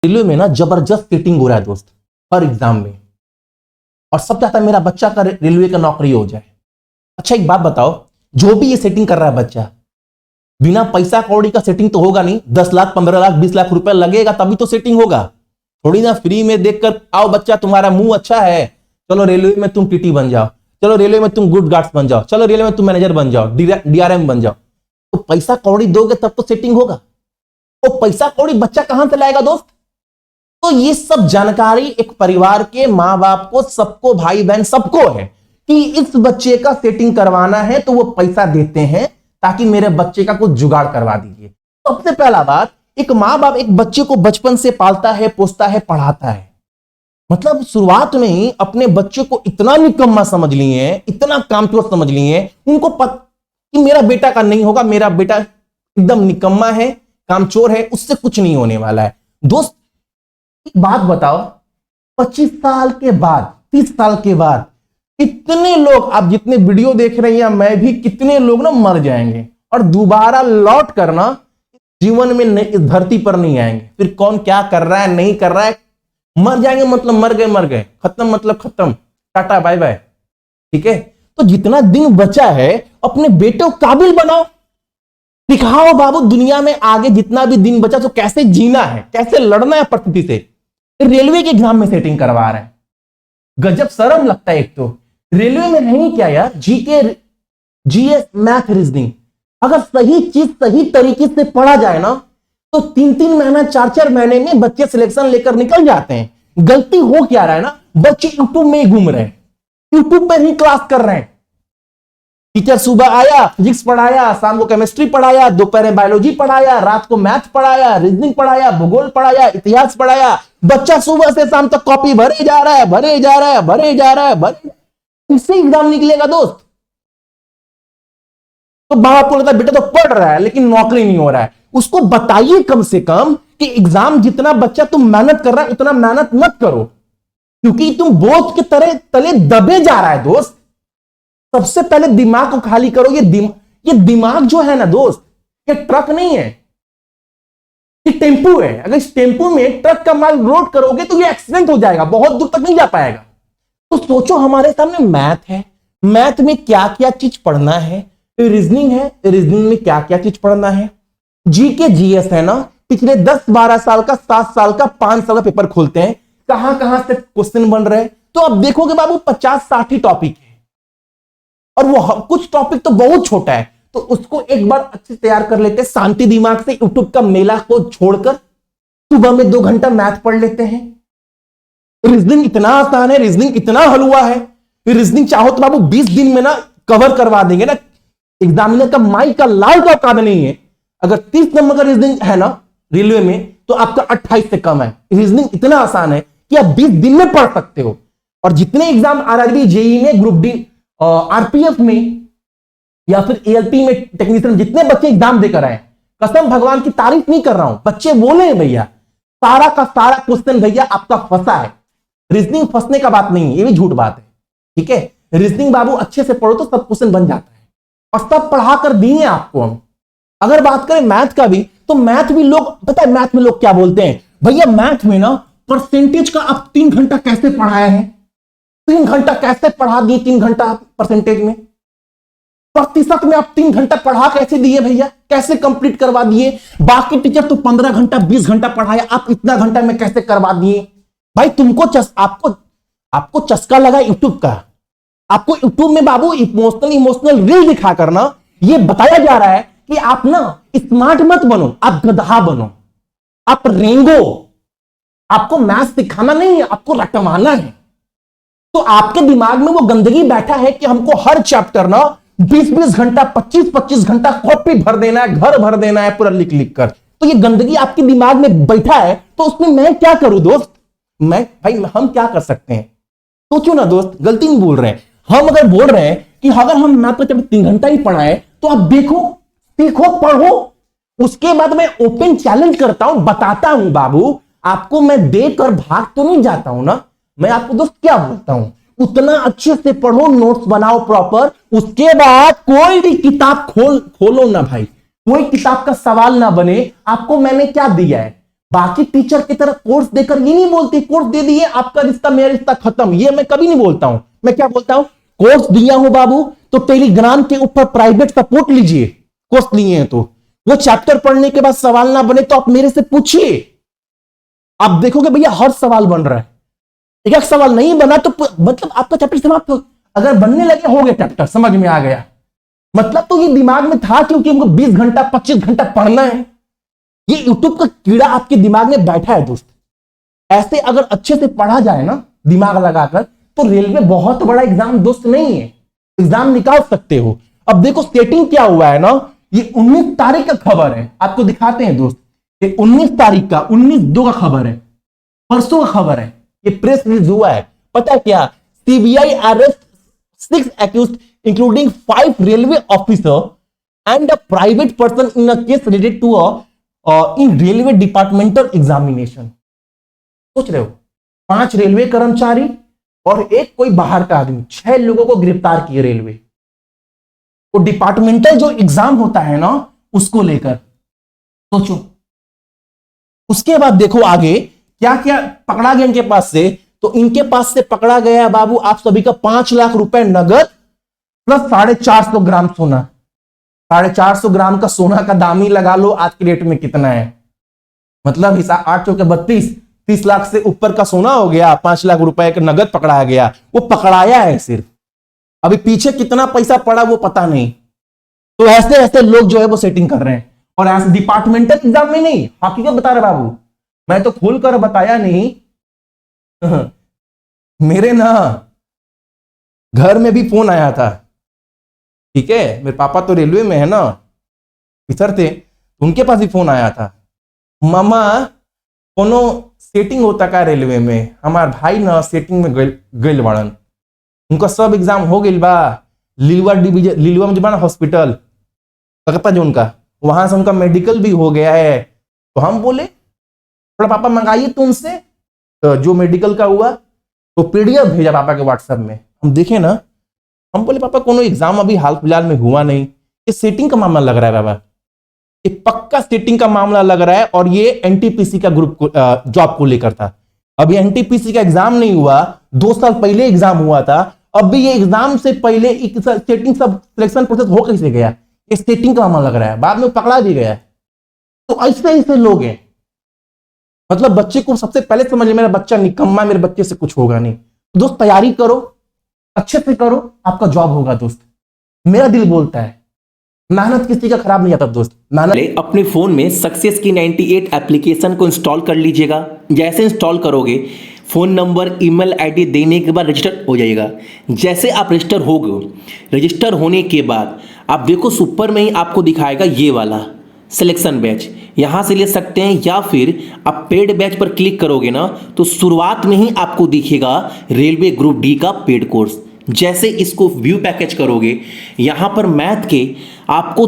Railway में ना जबरदस्त सेटिंग हो रहा है दोस्त, हर एग्जाम में। और सब चाहता है मेरा बच्चा का रेलवे का नौकरी हो जाए। अच्छा एक बात बताओ, जो भी ये सेटिंग कर रहा है बच्चा, बिना पैसा कौड़ी का सेटिंग तो होगा नहीं। 10 लाख 15 लाख 20 लाख रुपए लगेगा तभी तो सेटिंग होगा। थोड़ी ना फ्री में देखकर आओ बच्चा तुम्हारा मुंह अच्छा है, चलो रेलवे में तुम टीटी बन जाओ, चलो रेलवे में तुम गुड गार्ड्स बन जाओ, चलो रेलवे में तुम मैनेजर बन जाओ, डीआरएम बन जाओ। तो पैसा कौड़ी दोगे तब तो सेटिंग होगा। तो पैसा कौड़ी बच्चा कहां से लाएगा दोस्त? तो ये सब जानकारी एक परिवार के मां बाप को, सबको, भाई बहन सबको है कि इस बच्चे का सेटिंग करवाना है तो वो पैसा देते हैं ताकि मेरे बच्चे का कुछ जुगाड़ करवा दीजिए। सबसे पहला बात, एक मां बाप एक बच्चे को बचपन से पालता है, पोसता है, पढ़ाता है। मतलब शुरुआत में ही अपने बच्चे को इतना निकम्मा समझ लिए हैं, इतना कामचोर समझ लिए हैं, उनको पता कि मेरा बेटा का नहीं होगा, मेरा बेटा एकदम निकम्मा है, कामचोर है, उससे कुछ नहीं होने वाला है। दोस्त एक बात बताओ, 25 साल के बाद, 30 साल के बाद कितने लोग, आप जितने वीडियो देख रहे हैं, मैं भी, कितने लोग ना मर जाएंगे और दोबारा लौट करना जीवन में इस धरती पर नहीं आएंगे। फिर कौन क्या कर रहा है नहीं कर रहा है, मर जाएंगे मतलब मर गए, खत्म मतलब खत्म, टाटा बाय बाय। ठीक है, तो जितना दिन बचा है अपने बेटे को काबिल बनाओ, दिखाओ बाबू दुनिया में आगे जितना भी दिन बचा तो कैसे जीना है, कैसे लड़ना है परिस्थिति से। रेलवे के एग्जाम में सेटिंग करवा रहे हैं, गजब शर्म लगता है। एक तो रेलवे में है ही क्या यार, जीके, जीएस, मैथ, रीजनिंग। अगर सही चीज सही तरीके से पढ़ा जाए ना तो 3-3 महीना 4-4 महीने में बच्चे सिलेक्शन लेकर निकल जाते हैं। गलती हो क्या रहा है ना, बच्चे यूट्यूब में ही घूम रहे हैं, यूट्यूब पर ही क्लास कर रहे हैं। टीचर सुबह आया, फिजिक्स पढ़ाया, शाम को केमिस्ट्री पढ़ाया, दोपहर में बायोलॉजी पढ़ाया, रात को मैथ पढ़ाया, रीजनिंग पढ़ाया, भूगोल पढ़ाया, इतिहास पढ़ाया। बच्चा सुबह से शाम तक कॉपी भरे जा रहा है, इससे एग्जाम निकलेगा दोस्त। तो बाप को लगता है बेटा तो पढ़ रहा है लेकिन नौकरी नहीं हो रहा है। उसको बताइए कम से कम कि एग्जाम जितना बच्चा तुम मेहनत कर रहा है उतना मेहनत मत करो, क्योंकि तुम बोझ के तरह तले दबे जा रहा है दोस्त। सबसे पहले दिमाग को खाली करो। ये दिमाग जो है ना दोस्त, ये ट्रक नहीं है, ये टेम्पू है। अगर इस टेम्पू में ट्रक का माल लोड करोगे तो ये एक्सीडेंट हो जाएगा, बहुत दूर तक नहीं जा पाएगा। तो सोचो हमारे सामने मैथ है, मैथ में क्या क्या चीज पढ़ना है, रीजनिंग है, रीजनिंग में क्या क्या चीज पढ़ना है, जीके जीएस है ना, पिछले 10-12 साल का, 7 साल का, 5 साल का पेपर खोलते हैं, कहां कहां से क्वेश्चन बन रहे हैं। तो अब देखोगे बाबू 50-60 टॉपिक है और वो कुछ टॉपिक तो बहुत छोटा है, तो उसको एक बार अच्छे से तैयार कर लेते हैं शांति दिमाग से। यूट्यूब का मेला को छोड़कर सुबह में 2 घंटा मैथ पढ़ लेते हैं। रीजनिंग इतना आसान है, रीजनिंग इतना हलवा है, रीजनिंग चाहो तो बाबू 20 दिन में ना कवर करवा देंगे ना। एग्जामिनर का माई का लाल का औकात नहीं है। अगर 30 नंबर का रीजनिंग है ना रेलवे में तो आपका 28 से कम है। रीजनिंग इतना आसान है कि आप 20 दिन में पढ़ सकते हो। और जितने एग्जाम आरआरबी, जेईई में, ग्रुप डी, आरपीएफ में या फिर एएलपी में टेक्नीशियन जितने बच्चे एग्जाम देकर आए, कसम भगवान की तारीफ नहीं कर रहा हूं, बच्चे बोले हैं भैया सारा का सारा क्वेश्चन भैया आपका फंसा है। रीजनिंग फंसने का बात नहीं है, ये भी झूठ बात है। ठीक है, रीजनिंग बाबू अच्छे से पढ़ो तो सब क्वेश्चन बन जाता है और सब पढ़ा कर दिए आपको हम। अगर बात करें मैथ का भी, तो मैथ भी लोग, पता है मैथ में लोग क्या बोलते हैं, भैया मैथ में ना परसेंटेज का आप 3 घंटा कैसे पढ़ाया है, 3 घंटा कैसे पढ़ा दिए, 3 घंटा परसेंटेज में, प्रतिशत में आप 3 घंटा पढ़ा कैसे दिए भैया, कैसे कंप्लीट करवा दिए। बाकी टीचर तो 15 घंटा 20 घंटा पढ़ाया, आप इतना घंटा में कैसे करवा दिए। भाई तुमको आपको चस्का लगा यूट्यूब का। आपको यूट्यूब में बाबू इमोशनल रील दिखा करना ये बताया जा रहा है कि आप ना स्मार्ट मत बनो, आप गधा बनो, आप रेंगो। आपको मैथ सिखाना नहीं है, आपको रटवाना है। तो आपके दिमाग में वो गंदगी बैठा है कि हमको हर चैप्टर ना 20-20 घंटा, 25-25 घंटा कॉपी भर देना है, घर भर देना है पूरा लिख लिख कर। तो ये गंदगी आपके दिमाग में बैठा है, तो उसमें मैं क्या करूं दोस्त, हम क्या कर सकते हैं। सोचो ना दोस्त, गलती नहीं बोल रहे हैं हम। अगर बोल रहे हैं कि अगर हम मैथ को 3 घंटा ही पढ़ाएं तो आप देखो, सीखो, पढ़ो। उसके बाद मैं ओपन चैलेंज करता हूं, बताता हूं बाबू आपको, मैं देकर भाग तो नहीं जाता हूं ना। मैं आपको दोस्त क्या बोलता हूं, उतना अच्छे से पढ़ो, नोट्स बनाओ प्रॉपर। उसके बाद कोई भी किताब खोलो ना भाई, कोई किताब का सवाल ना बने। आपको मैंने क्या दिया है, बाकी टीचर की तरह कोर्स देकर ये नहीं बोलते कोर्स दे दिए आपका रिश्ता मेरा रिश्ता खत्म, ये मैं कभी नहीं बोलता हूं। मैं क्या बोलता हूं, कोर्स दिया हो बाबू तो टेलीग्राम के ऊपर प्राइवेट सपोर्ट लीजिए। कोर्स लिए हैं तो वो चैप्टर पढ़ने के बाद सवाल ना बने तो आप मेरे से पूछिए, आप देखोगे भैया हर सवाल बन रहा है। एक एक सवाल नहीं बना तो मतलब आपका चैप्टर समाप्त हो, अगर बनने लगे हो गया चैप्टर समझ में आ गया, मतलब तो ये दिमाग में था क्योंकि हमको 20 घंटा 25 घंटा पढ़ना है। ये यूट्यूब का कीड़ा आपके दिमाग में बैठा है दोस्त। ऐसे अगर अच्छे से पढ़ा जाए ना दिमाग लगाकर तो रेलवे बहुत बड़ा एग्जाम दोस्त नहीं है, एग्जाम निकाल सकते हो। अब देखो सेटिंग क्या हुआ है ना, ये 19 तारीख का खबर है, आपको दिखाते हैं दोस्त। ये 19 तारीख का 19/2 का खबर है, परसों का खबर है, ये प्रेस रिलीज हुआ है। पता है क्या, CBI arrest 6 accused including 5 railway officer and a private person in a case related to in railway departmental examination। सोच रहे हो 5 रेलवे कर्मचारी और एक कोई बाहर का आदमी, 6 लोगों को गिरफ्तार किए रेलवे। तो डिपार्टमेंटल जो एग्जाम होता है ना उसको लेकर सोचो। उसके बाद देखो आगे क्या क्या पकड़ा गया इनके पास से, तो इनके पास से पकड़ा गया बाबू आप सभी का 5 लाख रुपए नगद प्लस 450 ग्राम सोना। 450 ग्राम का सोना का दाम ही लगा लो आज के डेट में कितना है, मतलब हिसाब 8 चौके 32, 30 लाख से ऊपर का सोना हो गया। 5 लाख रुपए का नगद पकड़ाया गया, वो पकड़ाया है सिर्फ, अभी पीछे कितना पैसा पड़ा वो पता नहीं। तो ऐसे ऐसे लोग जो है वो सेटिंग कर रहे हैं, और ऐसे डिपार्टमेंटल एग्जाम में नहीं, हकीकत बता रहे बाबू, मैं तो खोलकर बताया नहीं। मेरे ना घर में भी फोन आया था, ठीक है, मेरे पापा तो रेलवे में है ना, ऑफिसर थे, उनके पास भी फोन आया था, मामा कोनो सेटिंग होता का रेलवे में, हमार भाई ना सेटिंग में गइल बाड़न, उनका सब एग्जाम हो गइल बा, लीलवा डिवीजन लीलवा में जो बा ना हॉस्पिटल लगता जो उनका, वहां से उनका मेडिकल भी हो गया है। तो हम बोले थोड़ा पापा मंगाइए तो उनसे तो जो मेडिकल का हुआ, तो पीडीएफ भेजा पापा के व्हाट्सएप में, हम देखे ना, हम बोले पापा कोनो एग्जाम अभी हाल फिलहाल में हुआ नहीं, ये सेटिंग का मामला लग रहा है बाबा, ये पक्का सेटिंग का मामला लग रहा है, और ये एनटीपीसी का ग्रुप को जॉब को लेकर था। अभी एनटीपीसी का एग्जाम नहीं हुआ, 2 साल पहले एग्जाम हुआ था, अब भी ये एग्जाम से पहले सेटिंग सब सिलेक्शन प्रोसेस हो कैसे गया, ये सेटिंग का मामला लग रहा है, बाद में पकड़ा भी गया। तो ऐसे ऐसे लोग हैं, मतलब बच्चे को सबसे पहले समझ मेरा बच्चा निकम्मा, मेरे बच्चे से कुछ होगा नहीं। दोस्त तैयारी करो, अच्छे से करो, आपका जॉब होगा दोस्त, मेरा दिल बोलता है। मेहनत किसी का खराब नहीं आता दोस्त, मेहनत। अपने फोन में सक्सेस की 98 एप्लीकेशन को इंस्टॉल कर लीजिएगा। जैसे इंस्टॉल करोगे फोन नंबर ईमेल आईडी देने के बाद रजिस्टर हो जाएगा। जैसे आप रजिस्टर हो गए, रजिस्टर होने के बाद आप देखो सुपर में ही आपको दिखाएगा ये वाला सिलेक्शन बैच, यहाँ से ले सकते हैं, या फिर आप पेड बैच पर क्लिक करोगे ना तो शुरुआत में ही आपको दिखेगा रेलवे ग्रुप डी का पेड कोर्स। जैसे इसको व्यू पैकेज करोगे, यहाँ पर मैथ के आपको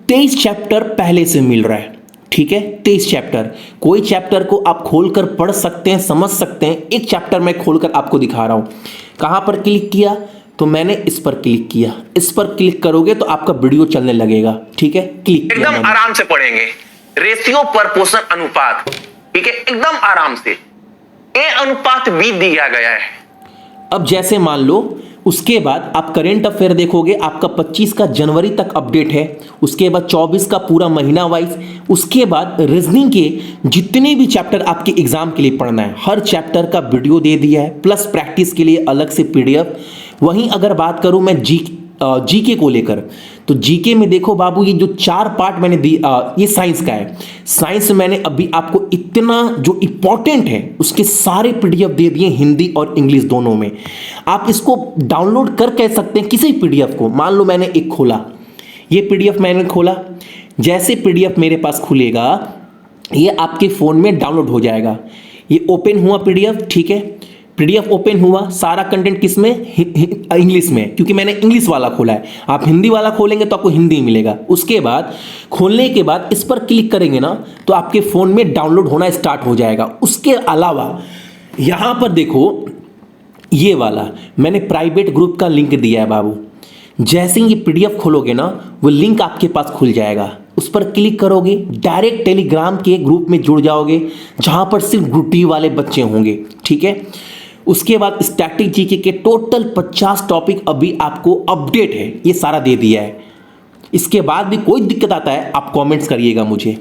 23 चैप्टर पहले से मिल रहा है, ठीक है, 23 चैप्टर। कोई चैप्टर को आप खोलकर पढ़ सकते हैं, समझ सकते हैं। एक चैप्टर मैं खोलकर आपको दिखा रहा हूँ। कहाँ पर क्लिक किया, तो मैंने इस पर क्लिक किया, इस पर क्लिक करोगे तो आपका वीडियो चलने लगेगा, ठीक है, क्लिक किया। एकदम आराम से पढ़ेंगे, रेशियो प्रपोर्शन अनुपात, ठीक है, एकदम आराम से ए अनुपात बी दिया गया है। अब जैसे मान लो उसके बाद आप करेंट अफेयर देखोगे, आपका 25 का जनवरी तक अपडेट है, उसके बाद 24 का पूरा महीना वाइज, उसके बाद रीजनिंग के जितने भी चैप्टर आपके एग्जाम के लिए पढ़ना है हर चैप्टर का वीडियो दे दिया है, प्लस प्रैक्टिस के लिए अलग से पीडीएफ। वहीं अगर बात करूं मैं जीके को लेकर, तो जीके में देखो बाबू, ये जो 4 पार्ट मैंने दी, ये साइंस का है। साइंस मैंने अभी आपको इतना जो इंपॉर्टेंट है उसके सारे पीडीएफ दे दिए, हिंदी और इंग्लिश दोनों में। आप इसको डाउनलोड कर कह सकते हैं किसी पीडीएफ को। मान लो मैंने एक खोला, ये पीडीएफ मैंने खोला, जैसे पीडीएफ मेरे पास खुलेगा ये आपके फोन में डाउनलोड हो जाएगा। ये ओपन हुआ पीडीएफ, ठीक है, पीडीएफ ओपन हुआ, सारा कंटेंट किस में, इंग्लिश में, क्योंकि मैंने इंग्लिश वाला खोला है। आप हिंदी वाला खोलेंगे तो आपको हिंदी मिलेगा। उसके बाद खोलने के बाद इस पर क्लिक करेंगे ना तो आपके फोन में डाउनलोड होना स्टार्ट हो जाएगा। उसके अलावा यहां पर देखो ये वाला मैंने प्राइवेट ग्रुप का लिंक दिया है बाबू। जैसे ही ये पीडीएफ खोलोगे ना वो लिंक आपके पास खुल जाएगा। उस पर क्लिक करोगे, डायरेक्ट टेलीग्राम के ग्रुप में जुड़ जाओगे जहां पर सिर्फ ग्रुप डी वाले बच्चे होंगे, ठीक है। उसके बाद स्टैटिक जीके के टोटल 50 टॉपिक अभी आपको अपडेट है, ये सारा दे दिया है। इसके बाद भी कोई दिक्कत आता है आप कमेंट्स करिएगा मुझे।